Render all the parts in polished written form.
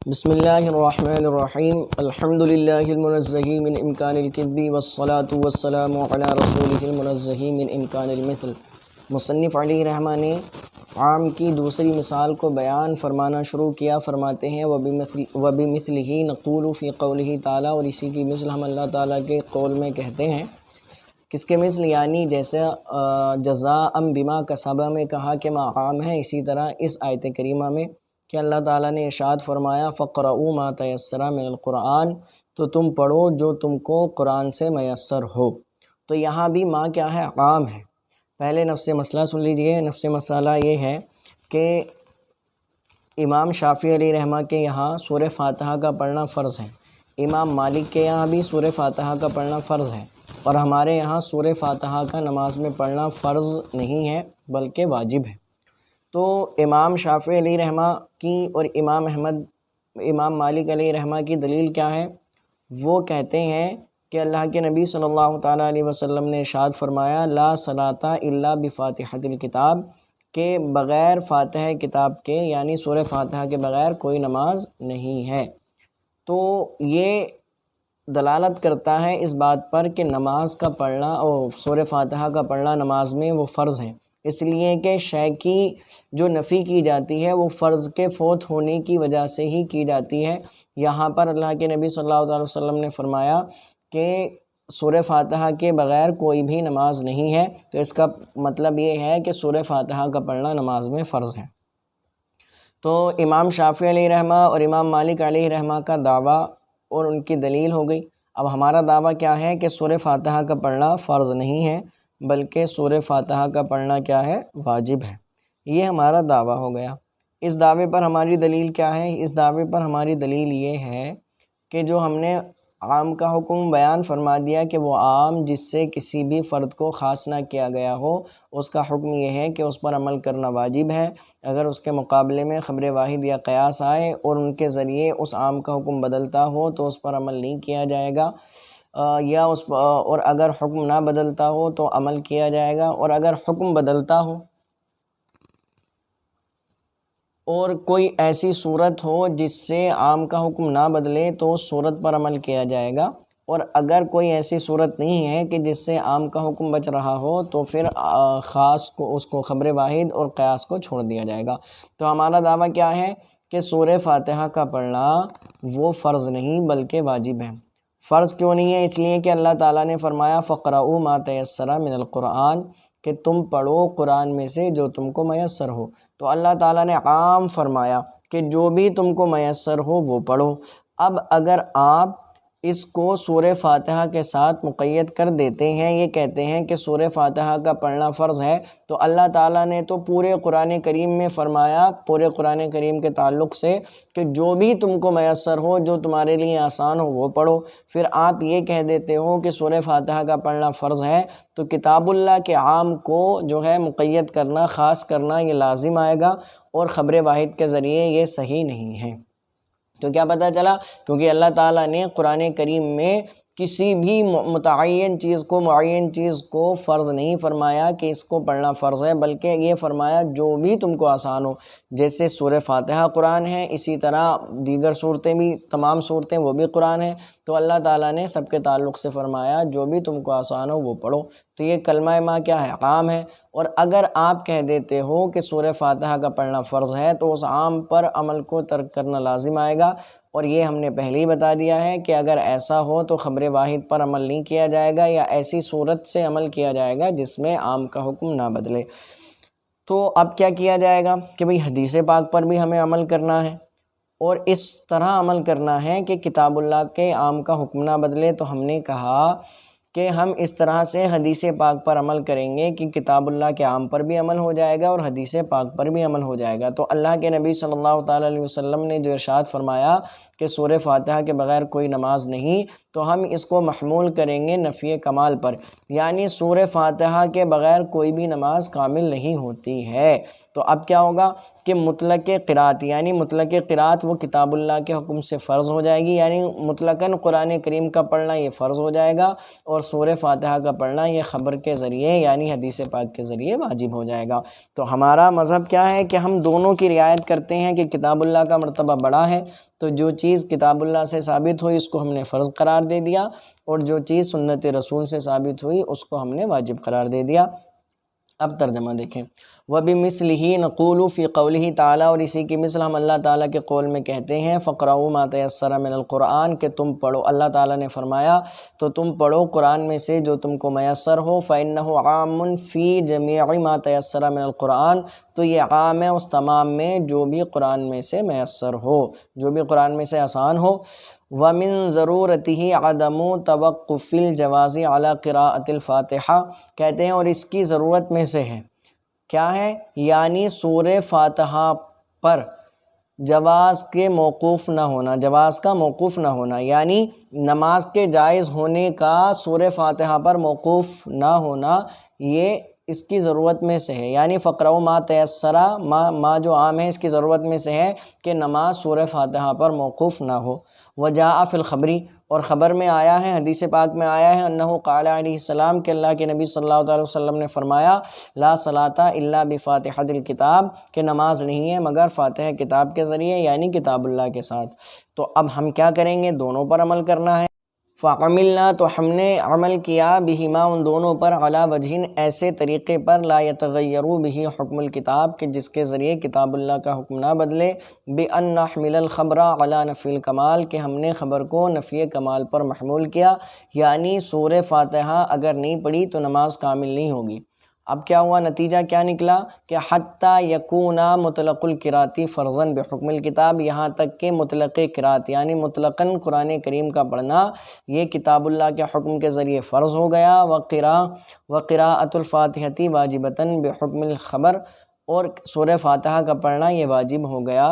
بسم اللہ الرحمن الرحیم الحمد للہ المنزہ من امکان الکذب والصلاة والسلام علی رسولہ المنزہ من امکان المثل۔ مصنف علیہ رحمہ نے عام کی دوسری مثال کو بیان فرمانا شروع کیا، فرماتے ہیں وَبِمِثْلِهِ نَقُولُ فِي قَوْلِهِ تعالیٰ، اور اسی کی مثل ہم اللہ تعالیٰ کے قول میں کہتے ہیں۔ کس کے مثل؟ یعنی جیسے جزاء بما کسبا میں کہا کہ ما عام ہے، اسی طرح اس آیت کریمہ میں کہ اللہ تعالیٰ نے ارشاد فرمایا فَقْرَؤُوا مَا تَيَسَّرَ مِنَ الْقُرْآنِ، تو تم پڑھو جو تم کو قرآن سے میسر ہو۔ تو یہاں بھی ما کیا ہے؟ عام ہے۔ پہلے نفس مسئلہ سن لیجئے۔ نفس مسئلہ یہ ہے کہ امام شافعی علیہ رحمہ کے یہاں سورہ فاتحہ کا پڑھنا فرض ہے، امام مالک کے یہاں بھی سورہ فاتحہ کا پڑھنا فرض ہے، اور ہمارے یہاں سورہ فاتحہ کا نماز میں پڑھنا فرض نہیں ہے بلکہ واجب ہے۔ تو امام شافعی علیہ رحمہ کی اور امام مالک علیہ رحمہ کی دلیل کیا ہے؟ وہ کہتے ہیں کہ اللہ کے نبی صلی اللہ تعالیٰ علیہ وسلم نے ارشاد فرمایا لا صلاۃ الا بفاتحۃ الکتاب، کہ بغیر فاتحہ کتاب کے یعنی سورہ فاتحہ کے بغیر کوئی نماز نہیں ہے۔ تو یہ دلالت کرتا ہے اس بات پر کہ نماز کا پڑھنا اور سورہ فاتحہ کا پڑھنا نماز میں وہ فرض ہے، اس لیے کہ شے کی جو نفی کی جاتی ہے وہ فرض کے فوت ہونے کی وجہ سے ہی کی جاتی ہے۔ یہاں پر اللہ کے نبی صلی اللہ علیہ وسلم نے فرمایا کہ سورہ فاتحہ کے بغیر کوئی بھی نماز نہیں ہے، تو اس کا مطلب یہ ہے کہ سورہ فاتحہ کا پڑھنا نماز میں فرض ہے۔ تو امام شافعی علیہ رحمہ اور امام مالک علیہ رحمہ کا دعویٰ اور ان کی دلیل ہو گئی۔ اب ہمارا دعویٰ کیا ہے کہ سورہ فاتحہ کا پڑھنا فرض نہیں ہے بلکہ سورہ فاتحہ کا پڑھنا کیا ہے؟ واجب ہے۔ یہ ہمارا دعویٰ ہو گیا۔ اس دعوے پر ہماری دلیل کیا ہے؟ اس دعوے پر ہماری دلیل یہ ہے کہ جو ہم نے عام کا حکم بیان فرما دیا کہ وہ عام جس سے کسی بھی فرد کو خاص نہ کیا گیا ہو، اس کا حکم یہ ہے کہ اس پر عمل کرنا واجب ہے۔ اگر اس کے مقابلے میں خبر واحد یا قیاس آئے اور ان کے ذریعے اس عام کا حکم بدلتا ہو تو اس پر عمل نہیں کیا جائے گا، اور اگر حکم نہ بدلتا ہو تو عمل کیا جائے گا، اور اگر حکم بدلتا ہو اور کوئی ایسی صورت ہو جس سے عام کا حکم نہ بدلے تو اس صورت پر عمل کیا جائے گا، اور اگر کوئی ایسی صورت نہیں ہے کہ جس سے عام کا حکم بچ رہا ہو تو پھر خاص کو اس کو خبر واحد اور قیاس کو چھوڑ دیا جائے گا۔ تو ہمارا دعویٰ کیا ہے کہ سورہ فاتحہ کا پڑھنا وہ فرض نہیں بلکہ واجب ہے۔ فرض کیوں نہیں ہے؟ اس لیے کہ اللہ تعالیٰ نے فرمایا فَقْرَؤُوا مَا تَيَسَّرَ مِنَ الْقُرْآنِ، کہ تم پڑھو قرآن میں سے جو تم کو میسر ہو۔ تو اللہ تعالیٰ نے عام فرمایا کہ جو بھی تم کو میسر ہو وہ پڑھو۔ اب اگر آپ اس کو سورہ فاتحہ کے ساتھ مقید کر دیتے ہیں، یہ کہتے ہیں کہ سورہ فاتحہ کا پڑھنا فرض ہے، تو اللہ تعالیٰ نے تو پورے قرآن کریم میں فرمایا، پورے قرآن کریم کے تعلق سے، کہ جو بھی تم کو میسر ہو، جو تمہارے لیے آسان ہو وہ پڑھو۔ پھر آپ یہ کہہ دیتے ہو کہ سورہ فاتحہ کا پڑھنا فرض ہے، تو کتاب اللہ کے عام کو جو ہے مقید کرنا، خاص کرنا، یہ لازم آئے گا، اور خبر واحد کے ذریعے یہ صحیح نہیں ہے۔ تو کیا پتہ چلا؟ کیونکہ اللہ تعالیٰ نے قرآن کریم میں کسی بھی متعین چیز کو، معین چیز کو فرض نہیں فرمایا کہ اس کو پڑھنا فرض ہے، بلکہ یہ فرمایا جو بھی تم کو آسان ہو۔ جیسے سورہ فاتحہ قرآن ہے، اسی طرح دیگر صورتیں بھی، تمام صورتیں وہ بھی قرآن ہیں، تو اللہ تعالیٰ نے سب کے تعلق سے فرمایا جو بھی تم کو آسان ہو وہ پڑھو۔ تو یہ کلمہ ما کیا ہے؟ عام ہے۔ اور اگر آپ کہہ دیتے ہو کہ سورہ فاتحہ کا پڑھنا فرض ہے تو اس عام پر عمل کو ترک کرنا لازم آئے گا، اور یہ ہم نے پہلے ہی بتا دیا ہے کہ اگر ایسا ہو تو خبر واحد پر عمل نہیں کیا جائے گا، یا ایسی صورت سے عمل کیا جائے گا جس میں عام کا حکم نہ بدلے۔ تو اب کیا کیا جائے گا کہ بھئی حدیث پاک پر بھی ہمیں عمل کرنا ہے، اور اس طرح عمل کرنا ہے کہ کتاب اللہ کے عام کا حکم نہ بدلے۔ تو ہم نے کہا کہ ہم اس طرح سے حدیث پاک پر عمل کریں گے کہ کتاب اللہ کے عام پر بھی عمل ہو جائے گا اور حدیث پاک پر بھی عمل ہو جائے گا۔ تو اللہ کے نبی صلی اللہ تعالیٰ علیہ وسلم نے جو ارشاد فرمایا کہ سورہ فاتحہ کے بغیر کوئی نماز نہیں، تو ہم اس کو محمول کریں گے نفی کمال پر، یعنی سورہ فاتحہ کے بغیر کوئی بھی نماز کامل نہیں ہوتی ہے۔ تو اب کیا ہوگا کہ مطلق قرات یعنی مطلق قرات وہ کتاب اللہ کے حکم سے فرض ہو جائے گی، یعنی مطلقاً قرآن کریم کا پڑھنا یہ فرض ہو جائے گا، اور سورہ فاتحہ کا پڑھنا یہ خبر کے ذریعے یعنی حدیث پاک کے ذریعے واجب ہو جائے گا۔ تو ہمارا مذہب کیا ہے کہ ہم دونوں کی رعایت کرتے ہیں کہ کتاب اللہ کا مرتبہ بڑا ہے، تو جو چیز کتاب اللہ سے ثابت ہوئی اس کو ہم نے فرض قرار دے دیا، اور جو چیز سنت رسول سے ثابت ہوئی اس کو ہم نے واجب قرار دے دیا۔ اب ترجمہ دیکھیں، وَبِمِثْلِهِ نَقُولُ فِي قَوْلِهِ تعالیٰ، اور اسی کی مثل ہم اللہ تعالیٰ کے قول میں کہتے ہیں فَقْرَؤُوا مَا تَيَسَّرَ مِنَ الْقُرْآنِ، کہ تم پڑھو، اللہ تعالیٰ نے فرمایا تو تم پڑھو قرآن میں سے جو تم کو میسر ہو، فَإِنَّهُ عَامٌ فِي جَمِيعِ مَا تَيَسَّرَ مِنَ الْقُرْآنِ، تو یہ عام ہے اس تمام میں جو بھی قرآن میں سے میسر ہو، جو بھی قرآن میں سے آسان ہو۔ وَمِن ضَرُورَتِهِ عَدَمُ تَوَقُّفِ الْجَوَازِ عَلَى قِرَاءَةِ الْفَاتِحَةِ، کہتے ہیں اور اس کی ضرورت میں سے ہے، کیا ہے؟ یعنی سورہ فاتحہ پر جواز کے موقوف نہ ہونا، جواز کا موقوف نہ ہونا، یعنی نماز کے جائز ہونے کا سورہ فاتحہ پر موقوف نہ ہونا، یہ اس کی ضرورت میں سے ہے۔ یعنی فقرؤ ما تیسرا، ما جو عام ہے اس کی ضرورت میں سے ہے کہ نماز سورہ فاتحہ پر موقوف نہ ہو۔ وجاء فی الخبری، اور خبر میں آیا ہے، حدیث پاک میں آیا ہے، انہ قال علیہ السلام کہ اللہ کے نبی صلی اللہ علیہ وسلم نے فرمایا لا صلاۃ الا بفاتحۃ الکتاب، کہ نماز نہیں ہے مگر فاتحہ کتاب کے ذریعے یعنی کتاب اللہ کے ساتھ۔ تو اب ہم کیا کریں گے؟ دونوں پر عمل کرنا ہے۔ فعملنا، تو ہم نے عمل کیا بہما، ان دونوں پر، علی وجہ، ایسے طریقے پر، لا یتغیر بہ حکم الکتاب، کہ جس کے ذریعے کتاب اللہ کا حکم نہ بدلے، بان نحمل الخبر علی نفی الکمال، کہ ہم نے خبر کو نفی کمال پر محمول کیا، یعنی سورہ فاتحہ اگر نہیں پڑھی تو نماز کامل نہیں ہوگی۔ اب کیا ہوا؟ نتیجہ کیا نکلا کہ حتی یکون مطلق القراءتی فرضاً بحکم الکتاب، یہاں تک کہ مطلق قرات یعنی مطلقاً قرآن کریم کا پڑھنا یہ کتاب اللہ کے حکم کے ذریعے فرض ہو گیا، وقراءۃ الفاتحۃ واجبۃ بحکم الخبر، اور سورہ فاتحہ کا پڑھنا یہ واجب ہو گیا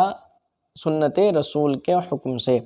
سنت رسول کے حکم سے۔